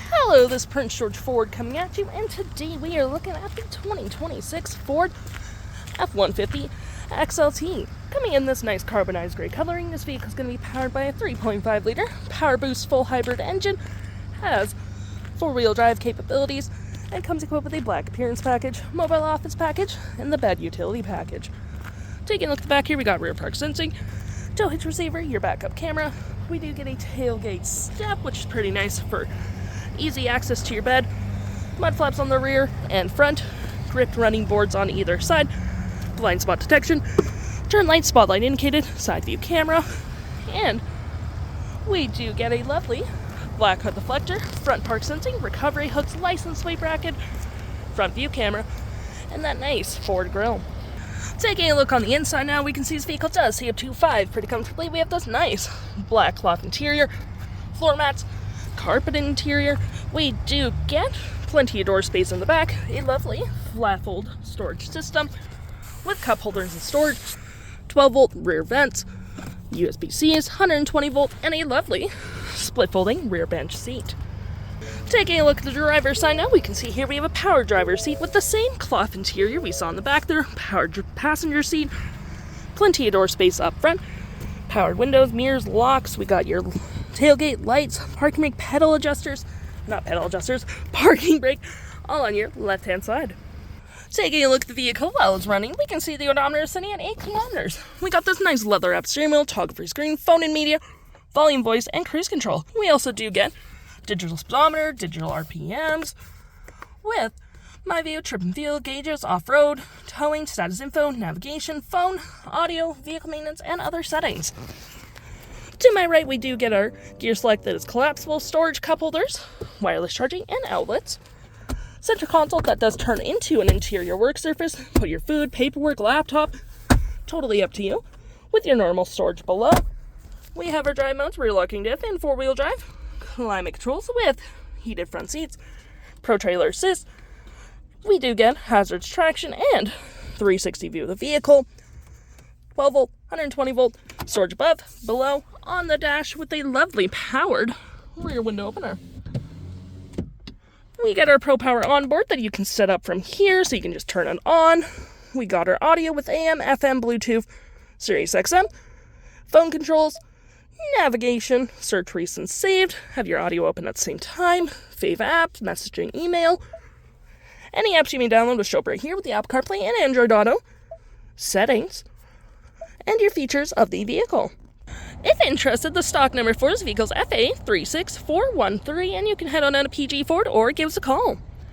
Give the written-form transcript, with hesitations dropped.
Hello, this is Prince George Ford coming at you, and today we are looking at the 2026 Ford F-150 XLT. Coming in this nice carbonized gray coloring, this vehicle is going to be powered by a 3.5 liter Power Boost full hybrid engine, has 4-wheel drive capabilities, and comes equipped with a black appearance package, mobile office package, and the bed utility package. Taking a look at the back here, we got rear park sensing, tow hitch receiver, your backup camera. We do get a tailgate step, which is pretty nice for easy access to your bed, mud flaps on the rear and front, gripped running boards on either side, blind spot detection, turn light, spotlight indicated, side view camera, and we do get a lovely black hood deflector, front park sensing, recovery hooks, license plate bracket, front view camera, and that nice Ford grille. Taking a look on the inside now, we can see this vehicle does see up to 5 pretty comfortably. We have this nice black cloth interior, floor mats, carpet interior. We do get plenty of door space in the back, a lovely flat fold storage system with cup holders and storage, 12-volt rear vents, USB-Cs, 120-volt, and a lovely split folding rear bench seat. Taking a look at the driver's side now, we can see here we have a power driver's seat with the same cloth interior we saw in the back there, powered passenger seat, plenty of door space up front, powered windows, mirrors, locks. We got your tailgate lights, parking brake parking brake, all on your left-hand side. Taking a look at the vehicle while it's running, we can see the odometer sitting at 8 kilometers. We got this nice leather-wrapped steering wheel, toggle-free screen, phone and media, volume, voice, and cruise control. We also do get digital speedometer, digital RPMs, with my view, trip and field, gauges, off-road, towing, status info, navigation, phone, audio, vehicle maintenance, and other settings. To my right, we do get our gear select that is collapsible, storage cup holders, wireless charging, and outlets. Center console that does turn into an interior work surface. Put your food, paperwork, laptop, totally up to you. With your normal storage below. We have our drive modes, rear locking diff, and 4-wheel drive. Climate controls with heated front seats, Pro Trailer Assist. We do get hazards traction and 360 view of the vehicle. 12-volt, 120-volt, storage above, below, on the dash with a lovely powered rear window opener. We got our Pro Power onboard that you can set up from here, so you can just turn it on. We got our audio with AM, FM, Bluetooth, Sirius XM, phone controls, navigation, search recent saved, have your audio open at the same time, fave apps, messaging, email. Any apps you may download will show up right here with the Apple CarPlay and Android Auto, settings, and your features of the vehicle. If interested, the stock number for this vehicle is FA36413, and you can head on down to PG Ford or give us a call.